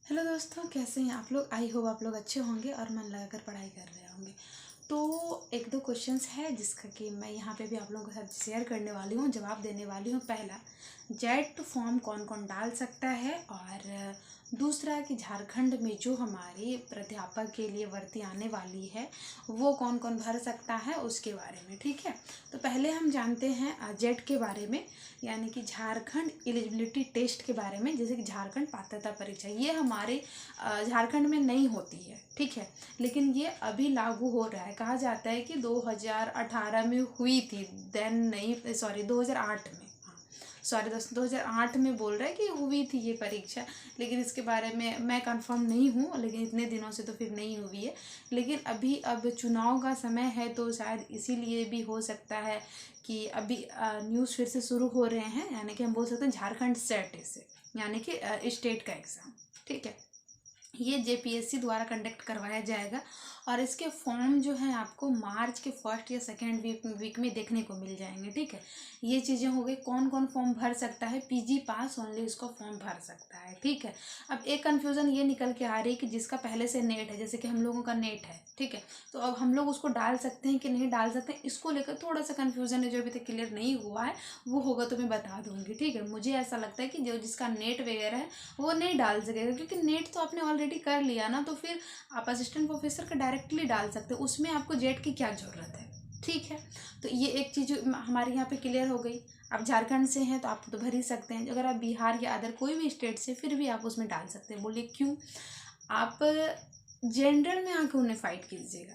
Hello दोस्तों, कैसे हैं आप लोग। आई होप आप लोग अच्छे होंगे और मन लगाकर पढ़ाई कर रहे होंगे। तो एक दो क्वेश्चंस है जिसका कि मैं यहाँ पे भी आप लोगों के साथ शेयर करने वाली हूँ, जवाब देने वाली हूँ। पहला, जेट फॉर्म कौन कौन डाल सकता है, और दूसरा कि झारखंड में जो हमारी प्राध्यापक के लिए भर्ती आने वाली है वो कौन कौन भर सकता है उसके बारे में। ठीक है, तो पहले हम जानते हैं जेट के बारे में, यानी कि झारखंड एलिजिबिलिटी टेस्ट के बारे में। जैसे कि झारखंड पात्रता परीक्षा, ये हमारे झारखंड में नहीं होती है, ठीक है, लेकिन ये अभी लागू हो रहा है। कहा जाता है कि 2018 में हुई थी, देन नहीं, सॉरी 2008 में, सॉरी दोस्तों 2008 में बोल रहा है कि हुई थी ये परीक्षा, लेकिन इसके बारे में मैं कंफर्म नहीं हूँ, लेकिन इतने दिनों से तो फिर नहीं हुई है। लेकिन अभी अब चुनाव का समय है तो शायद इसीलिए भी हो सकता है कि अभी न्यूज़ फिर से शुरू हो रहे हैं, यानी कि हम बोल सकते हैं झारखंड सेट से, यानी कि स्टेट का एग्ज़ाम। ठीक है, ये जेपीएससी द्वारा कंडक्ट करवाया जाएगा और इसके फॉर्म जो है आपको मार्च के फर्स्ट या सेकेंड वीक में देखने को मिल जाएंगे। ठीक है, ये चीज़ें हो गई। कौन कौन फॉर्म भर सकता है, पीजी पास ओनली इसको फॉर्म भर सकता है। ठीक है, अब एक कन्फ्यूज़न ये निकल के आ रही है कि जिसका पहले से नेट है, जैसे कि हम लोगों का नेट है, ठीक है, तो अब हम लोग उसको डाल सकते हैं कि नहीं डाल सकते हैं, इसको लेकर थोड़ा सा कन्फ्यूज़न है जो अभी तक क्लियर नहीं हुआ है। वो होगा तो मैं बता दूंगी। ठीक है, मुझे ऐसा लगता है कि जो जिसका नेट वगैरह है वो नहीं डाल सकेगा, क्योंकि नेट तो आपने ऑलरेडी कर लिया ना, तो फिर आप असिस्टेंट प्रोफेसर का डायरेक्टली डाल सकते हो, उसमें आपको जेट की क्या ज़रूरत है। ठीक है, तो ये एक चीज़ हमारे यहाँ पे क्लियर हो गई। आप झारखंड से हैं तो आप तो भर ही सकते हैं, अगर आप बिहार या अदर कोई भी स्टेट से, फिर भी आप उसमें डाल सकते हैं। बोलिए क्यों। आप जनरल में आके उन्हें फाइट कीजिएगा,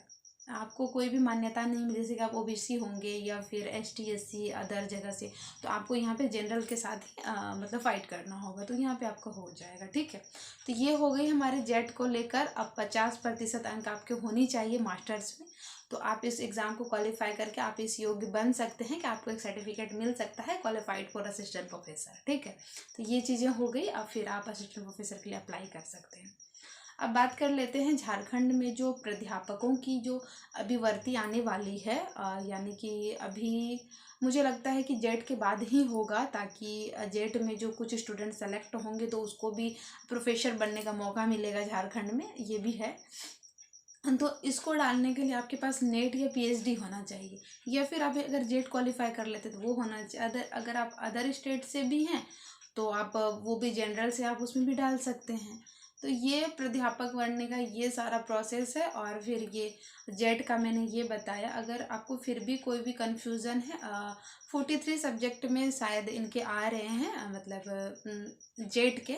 आपको कोई भी मान्यता नहीं मिली, जैसे कि आप ओबीसी होंगे या फिर एसटी एससी अदर जगह से, तो आपको यहाँ पे जनरल के साथ ही मतलब फाइट करना होगा, तो यहाँ पे आपका हो जाएगा। ठीक है, तो ये हो गई हमारे जेट को लेकर। अब 50% अंक आपके होनी चाहिए मास्टर्स में, तो आप इस एग्ज़ाम को क्वालिफाई करके आप इस योग्य बन सकते हैं कि आपको एक सर्टिफिकेट मिल सकता है क्वालिफाइड फॉर असिस्टेंट प्रोफेसर। ठीक है, तो ये चीज़ें हो गई। अब फिर आप असिस्टेंट प्रोफेसर के लिए अप्लाई कर सकते हैं। अब बात कर लेते हैं झारखंड में जो प्राध्यापकों की जो अभी भर्ती आने वाली है, यानी कि अभी मुझे लगता है कि जेट के बाद ही होगा, ताकि जेट में जो कुछ स्टूडेंट सेलेक्ट होंगे तो उसको भी प्रोफेसर बनने का मौका मिलेगा झारखंड में, ये भी है। तो इसको डालने के लिए आपके पास नेट या पीएचडी होना चाहिए, या फिर आप अगर जेट क्वालिफाई कर लेते तो वो होना चाहिए। अगर आप अदर स्टेट से भी हैं तो आप वो भी जनरल से आप उसमें भी डाल सकते हैं। तो ये प्राध्यापक बनने का ये सारा प्रोसेस है। और फिर ये जेट का मैंने ये बताया। अगर आपको फिर भी कोई भी कंफ्यूजन है, 43 सब्जेक्ट में शायद इनके आ रहे हैं, मतलब जेट के,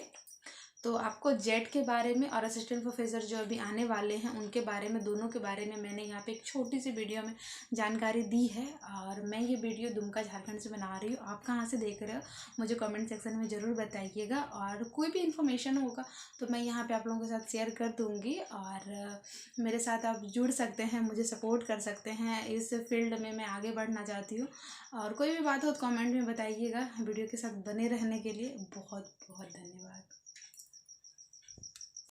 तो आपको जेट के बारे में और असिस्टेंट प्रोफेसर जो अभी आने वाले हैं उनके बारे में, दोनों के बारे में मैंने यहाँ पे एक छोटी सी वीडियो में जानकारी दी है। और मैं ये वीडियो दुमका झारखंड से बना रही हूँ। आप कहाँ से देख रहे हो मुझे कमेंट सेक्शन में ज़रूर बताइएगा, और कोई भी इन्फॉर्मेशन होगा तो मैं यहाँ पे आप लोगों के साथ शेयर कर दूँगी। और मेरे साथ आप जुड़ सकते हैं, मुझे सपोर्ट कर सकते हैं, इस फील्ड में मैं आगे बढ़ना चाहती हूँ। और कोई भी बात हो तो कमेंट में बताइएगा। वीडियो के साथ बने रहने के लिए बहुत बहुत धन्यवाद।